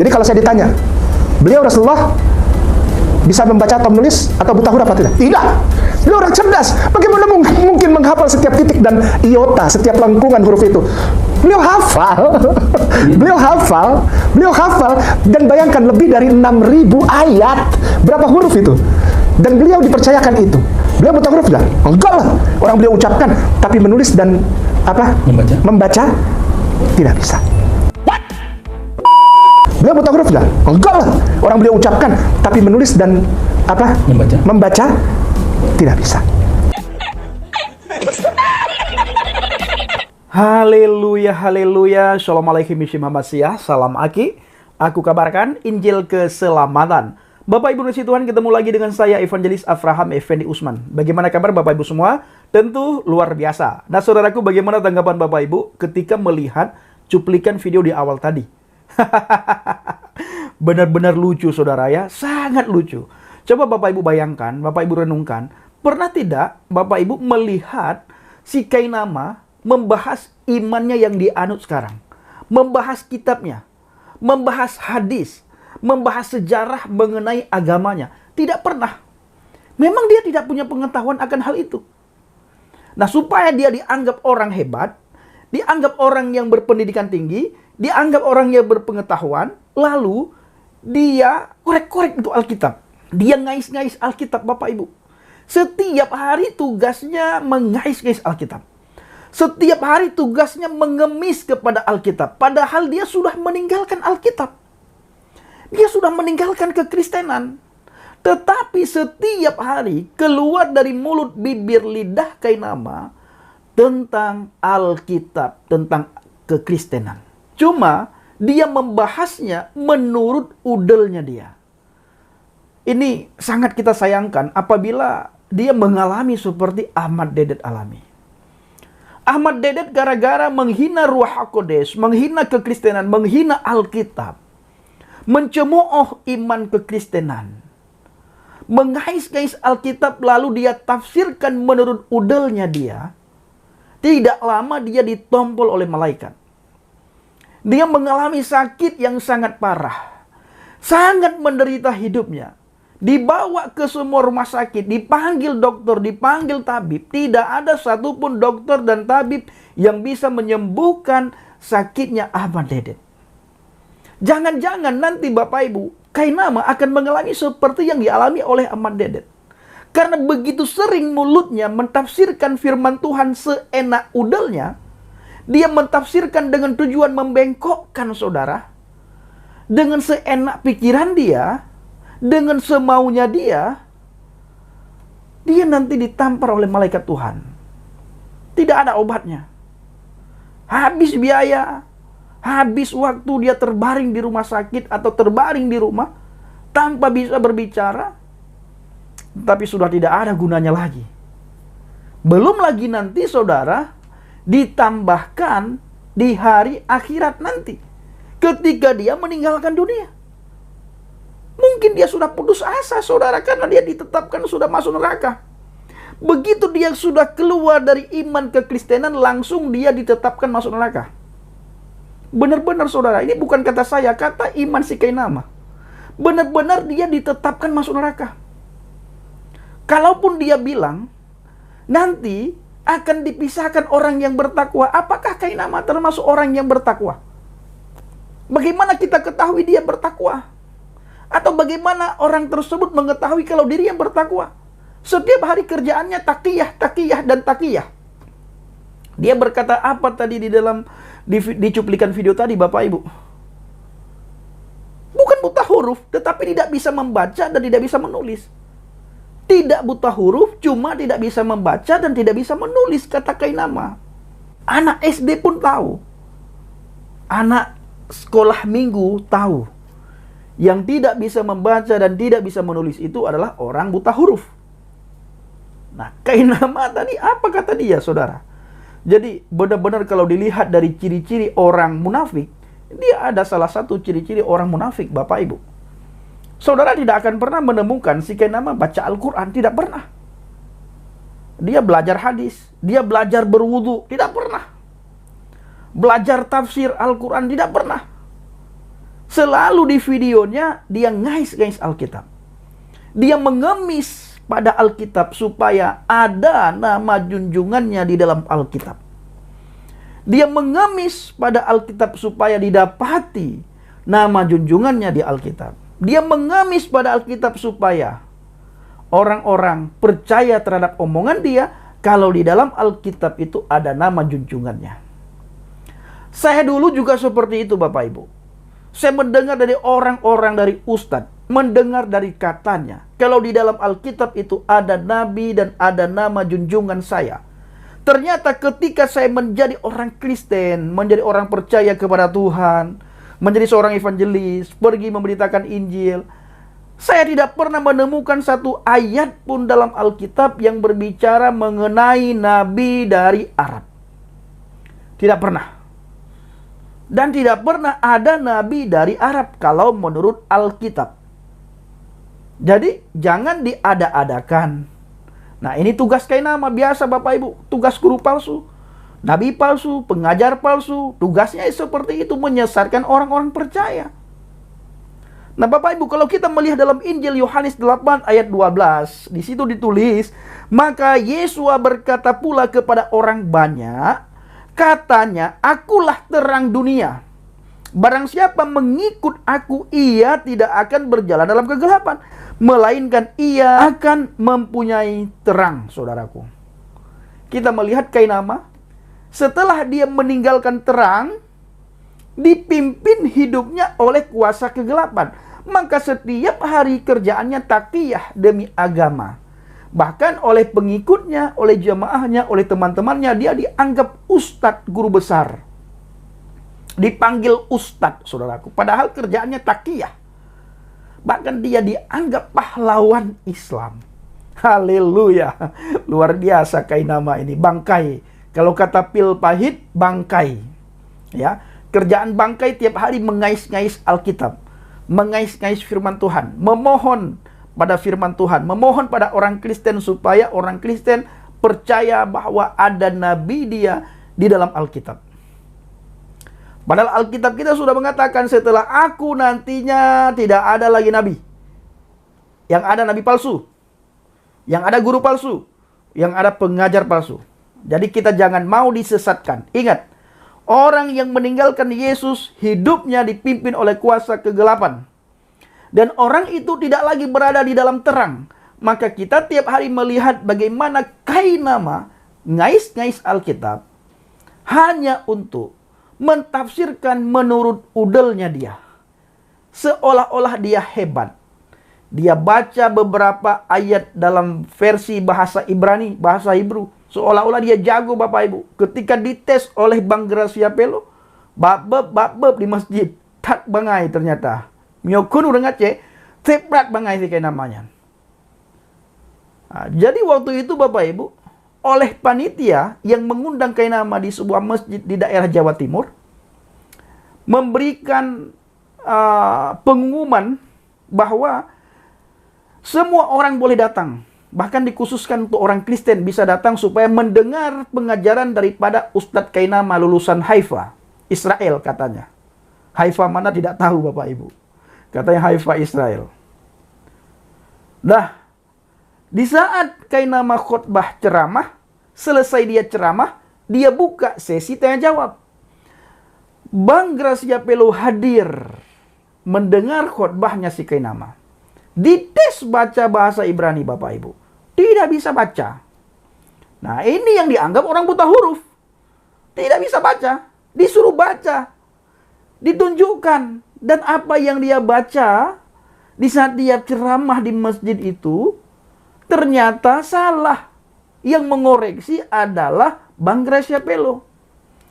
Jadi kalau saya ditanya, beliau Rasulullah bisa membaca atau menulis atau buta huruf apa tidak? Tidak. Beliau orang cerdas. Bagaimana mungkin menghafal setiap titik dan iota, setiap lengkungan huruf itu? Beliau hafal. Beliau hafal. Dan bayangkan lebih dari 6.000 ayat. Berapa huruf itu? Dan beliau dipercayakan itu. Beliau buta huruf enggak? Enggak lah. Orang beliau ucapkan, tapi menulis dan membaca tidak bisa. Beliau buta huruf enggak? Enggak lah. Orang beliau ucapkan, tapi menulis dan membaca tidak bisa. Haleluya, haleluya. Assalamualaikum warahmatullahi wabarakatuh. Salam Aki. Aku kabarkan Injil keselamatan. Bapak Ibu Nasi Tuhan, ketemu lagi dengan saya Evangelis Avraham Effendi Usman. Bagaimana kabar Bapak Ibu semua? Tentu luar biasa. Nah saudaraku, bagaimana tanggapan Bapak Ibu ketika melihat cuplikan video di awal tadi? Benar-benar lucu saudara ya, sangat lucu. Coba Bapak Ibu bayangkan, Bapak Ibu renungkan, pernah tidak Bapak Ibu melihat si Kainama membahas imannya yang dianut sekarang, membahas kitabnya, membahas hadis, membahas sejarah mengenai agamanya? Tidak pernah. Memang dia tidak punya pengetahuan akan hal itu. Nah, supaya dia dianggap orang hebat, dianggap orang yang berpendidikan tinggi, dianggap orang yang berpengetahuan, lalu dia korek-korek itu Alkitab. Dia ngais-ngais Alkitab, Bapak Ibu. Setiap hari tugasnya mengais-ngais Alkitab. Setiap hari tugasnya mengemis kepada Alkitab. Padahal dia sudah meninggalkan Alkitab. Dia sudah meninggalkan kekristenan. Tetapi setiap hari keluar dari mulut, bibir, lidah Kainama tentang Alkitab, tentang kekristenan. Cuma dia membahasnya menurut udelnya dia. Ini sangat kita sayangkan apabila dia mengalami seperti Ahmad Dedet alami. Ahmad Dedet gara-gara menghina Ruach HaKodesh, menghina kekristenan, menghina Alkitab, mencemooh iman kekristenan, mengais-ngais Alkitab lalu dia tafsirkan menurut udelnya dia. Tidak lama dia ditompol oleh malaikat. Dia mengalami sakit yang sangat parah. Sangat menderita hidupnya. Dibawa ke semua rumah sakit, dipanggil dokter, dipanggil tabib. Tidak ada satupun dokter dan tabib yang bisa menyembuhkan sakitnya Ahmad Dedet. Jangan-jangan nanti Bapak Ibu, Kainama akan mengalami seperti yang dialami oleh Ahmad Dedet. Karena begitu sering mulutnya mentafsirkan firman Tuhan seenak udelnya, dia mentafsirkan dengan tujuan membengkokkan saudara, dengan seenak pikiran dia, dengan semaunya dia nanti ditampar oleh malaikat Tuhan. Tidak ada obatnya. Habis biaya, habis waktu dia terbaring di rumah sakit atau terbaring di rumah tanpa bisa berbicara, tapi sudah tidak ada gunanya lagi. Belum lagi nanti saudara ditambahkan di hari akhirat nanti ketika dia meninggalkan dunia. Mungkin dia sudah putus asa saudara, karena dia ditetapkan sudah masuk neraka. Begitu dia sudah keluar dari iman kekristenan, langsung dia ditetapkan masuk neraka. Benar-benar saudara, ini bukan kata saya, kata iman si Kainama. Benar-benar dia ditetapkan masuk neraka. Kalaupun dia bilang nanti akan dipisahkan orang yang bertakwa, apakah Kainama termasuk orang yang bertakwa? Bagaimana kita ketahui dia bertakwa? Atau bagaimana orang tersebut mengetahui kalau diri yang bertakwa? Setiap hari kerjaannya takiyah, takiyah, dan takiyah. Dia berkata apa tadi di cuplikan video tadi Bapak Ibu? Bukan buta huruf, tetapi tidak bisa membaca dan tidak bisa menulis. Tidak buta huruf, cuma tidak bisa membaca dan tidak bisa menulis, kata Kainama. Anak SD pun tahu. Anak sekolah minggu tahu. Yang tidak bisa membaca dan tidak bisa menulis itu adalah orang buta huruf. Nah, Kainama tadi apa kata dia, saudara? Jadi benar-benar kalau dilihat dari ciri-ciri orang munafik, dia ada salah satu ciri-ciri orang munafik, Bapak Ibu. Saudara tidak akan pernah menemukan si Kainama baca Al-Quran, tidak pernah. Dia belajar hadis, dia belajar berwudu, tidak pernah. Belajar tafsir Al-Quran, tidak pernah. Selalu di videonya dia ngais-ngais Alkitab. Dia mengemis pada Alkitab supaya ada nama junjungannya di dalam Alkitab. Dia mengemis pada Alkitab supaya didapati nama junjungannya di Alkitab. Dia mengemis pada Alkitab supaya orang-orang percaya terhadap omongan dia kalau di dalam Alkitab itu ada nama junjungannya. Saya dulu juga seperti itu, Bapak Ibu. Saya mendengar dari orang-orang, dari ustadz, mendengar dari katanya, kalau di dalam Alkitab itu ada nabi dan ada nama junjungan saya. Ternyata ketika saya menjadi orang Kristen, menjadi orang percaya kepada Tuhan, menjadi seorang evangelis, pergi memberitakan Injil, saya tidak pernah menemukan satu ayat pun dalam Alkitab yang berbicara mengenai nabi dari Arab. Tidak pernah. Dan tidak pernah ada nabi dari Arab kalau menurut Alkitab. Jadi jangan diada-adakan. Nah, ini tugas Kainama biasa, Bapak Ibu. Tugas guru palsu, nabi palsu, pengajar palsu. Tugasnya seperti itu, menyesatkan orang-orang percaya. Nah, Bapak Ibu, kalau kita melihat dalam Injil Yohanes 8 ayat 12, di situ ditulis, maka Yesua berkata pula kepada orang banyak, katanya, akulah terang dunia. Barang siapa mengikut aku, ia tidak akan berjalan dalam kegelapan, melainkan ia akan mempunyai terang, saudaraku. Kita melihat Kainama, setelah dia meninggalkan terang, dipimpin hidupnya oleh kuasa kegelapan. Maka setiap hari kerjaannya takiyah demi agama. Bahkan oleh pengikutnya, oleh jemaahnya, oleh teman-temannya, dia dianggap ustadz, guru besar. Dipanggil ustadz, saudaraku. Padahal kerjaannya takiyah. Bahkan dia dianggap pahlawan Islam. Haleluya. Luar biasa Kainama ini. Bangkai. Kalau kata Pil Pahit, bangkai. Ya, kerjaan bangkai tiap hari mengais-ngais Alkitab. Mengais-ngais firman Tuhan. Memohon pada firman Tuhan, memohon pada orang Kristen supaya orang Kristen percaya bahwa ada nabi dia di dalam Alkitab. Padahal Alkitab kita sudah mengatakan setelah aku nantinya tidak ada lagi nabi. Yang ada nabi palsu, yang ada guru palsu, yang ada pengajar palsu. Jadi kita jangan mau disesatkan. Ingat, orang yang meninggalkan Yesus hidupnya dipimpin oleh kuasa kegelapan. Dan orang itu tidak lagi berada di dalam terang. Maka kita tiap hari melihat bagaimana Kainama ngais-ngais Alkitab hanya untuk mentafsirkan menurut udelnya dia. Seolah-olah dia hebat. Dia baca beberapa ayat dalam versi bahasa Ibrani, bahasa Hebrew. Seolah-olah dia jago, Bapak Ibu. Ketika dites oleh Bang Gracia Pelo, bab di masjid, tak bangai ternyata. Myokun udah ngace, teprat bangai sih kayak namanya. Nah, jadi waktu itu Bapak Ibu, oleh panitia yang mengundang Kainama di sebuah masjid di daerah Jawa Timur, memberikan pengumuman bahwa semua orang boleh datang. Bahkan dikhususkan untuk orang Kristen bisa datang supaya mendengar pengajaran daripada Ustadz Kainama lulusan Haifa, Israel katanya. Haifa mana tidak tahu Bapak Ibu. Katanya Haifa Israel. Nah, di saat Kainama khotbah ceramah, selesai dia ceramah, dia buka sesi tanya jawab. Bang Gracia Pelo hadir mendengar khotbahnya si Kainama. Dites baca bahasa Ibrani Bapak Ibu. Tidak bisa baca. Nah, ini yang dianggap orang buta huruf. Tidak bisa baca. Disuruh baca. Ditunjukkan. Dan apa yang dia baca di saat dia ceramah di masjid itu ternyata salah. Yang mengoreksi adalah Bang Gracia Pelo.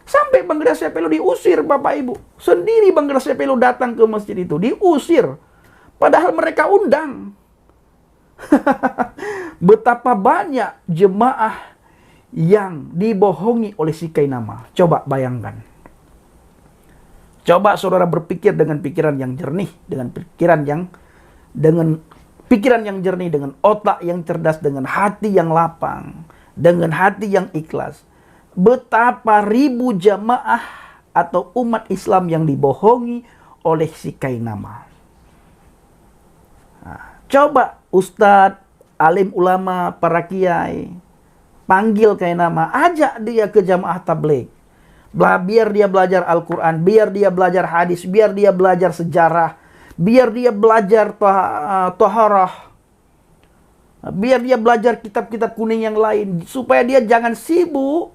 Sampai Bang Gracia Pelo diusir Bapak Ibu. Sendiri Bang Gracia Pelo datang ke masjid itu. Diusir. Padahal mereka undang. Betapa banyak jemaah yang dibohongi oleh si Kainama. Coba bayangkan. Coba saudara berpikir dengan pikiran yang jernih, dengan pikiran yang jernih, dengan otak yang cerdas, dengan hati yang lapang, dengan hati yang ikhlas. Betapa ribu jamaah atau umat Islam yang dibohongi oleh si Kainama. Nah, coba ustadz, alim ulama, para kiai, panggil Kainama, ajak dia ke jamaah tabligh. Biar dia belajar Al-Quran, biar dia belajar hadis, biar dia belajar sejarah, biar dia belajar toharah, biar dia belajar kitab-kitab kuning yang lain, supaya dia jangan sibuk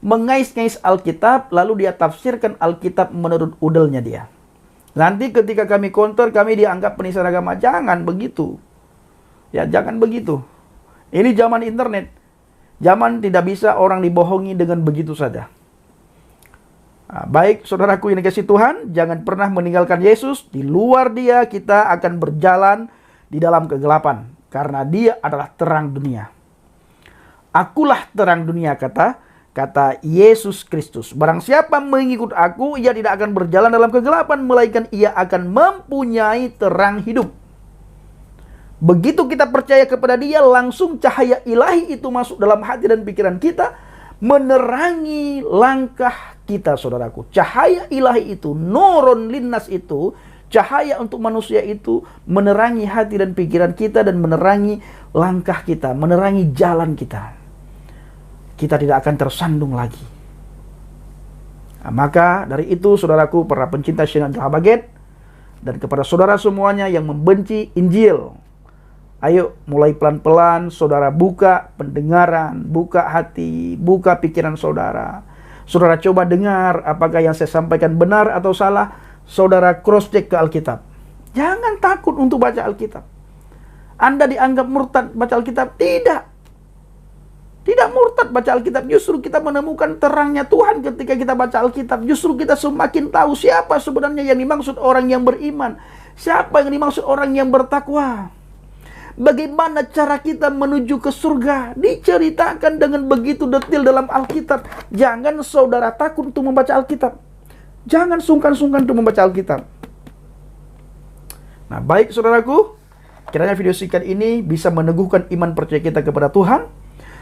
mengais-ngais Alkitab, lalu dia tafsirkan Alkitab menurut udelnya dia. Nanti ketika kami counter, kami dianggap penistaan agama. Jangan begitu. Ya, jangan begitu. Ini zaman internet. Zaman tidak bisa orang dibohongi dengan begitu saja. Nah, baik saudaraku yang dikasihi Tuhan, jangan pernah meninggalkan Yesus. Di luar dia kita akan berjalan di dalam kegelapan. Karena dia adalah terang dunia. Akulah terang dunia, kata Yesus Kristus. Barang siapa mengikut aku, ia tidak akan berjalan dalam kegelapan, melainkan ia akan mempunyai terang hidup. Begitu kita percaya kepada dia, langsung cahaya ilahi itu masuk dalam hati dan pikiran kita, menerangi langkah kita, saudaraku. Cahaya ilahi itu, nurun linnas itu, cahaya untuk manusia itu, menerangi hati dan pikiran kita dan menerangi langkah kita, menerangi jalan kita. Kita tidak akan tersandung lagi. Nah, maka dari itu, saudaraku, para pencinta Syiar Habaget, dan kepada saudara semuanya yang membenci Injil, ayo mulai pelan-pelan saudara buka pendengaran, buka hati, buka pikiran saudara. Saudara coba dengar apakah yang saya sampaikan benar atau salah. Saudara cross check ke Alkitab. Jangan takut untuk baca Alkitab. Anda dianggap murtad baca Alkitab? Tidak. Tidak murtad baca Alkitab. Justru kita menemukan terangnya Tuhan ketika kita baca Alkitab. Justru kita semakin tahu siapa sebenarnya yang dimaksud orang yang beriman. Siapa yang dimaksud orang yang bertakwa. Bagaimana cara kita menuju ke surga, diceritakan dengan begitu detail dalam Alkitab. Jangan saudara takut untuk membaca Alkitab. Jangan sungkan-sungkan untuk membaca Alkitab. Nah, baik saudaraku, kiranya video singkat ini bisa meneguhkan iman percaya kita kepada Tuhan.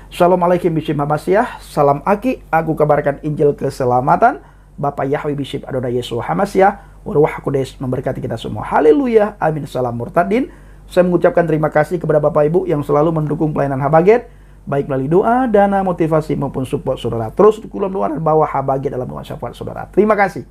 Shalom alaikum bishim Habasyah. Salam aki, aku kabarkan Injil keselamatan. Bapak Yahweh bishim Adonai Yesus Hamasyah. Waruah Kudus memberkati kita semua. Haleluya. Amin. Salam murtadin. Saya mengucapkan terima kasih kepada Bapak Ibu yang selalu mendukung pelayanan Habaget, baik melalui doa, dana, motivasi maupun support saudara. Terus kulon doa dan bawa Habaget dalam doa syafaat saudara. Terima kasih.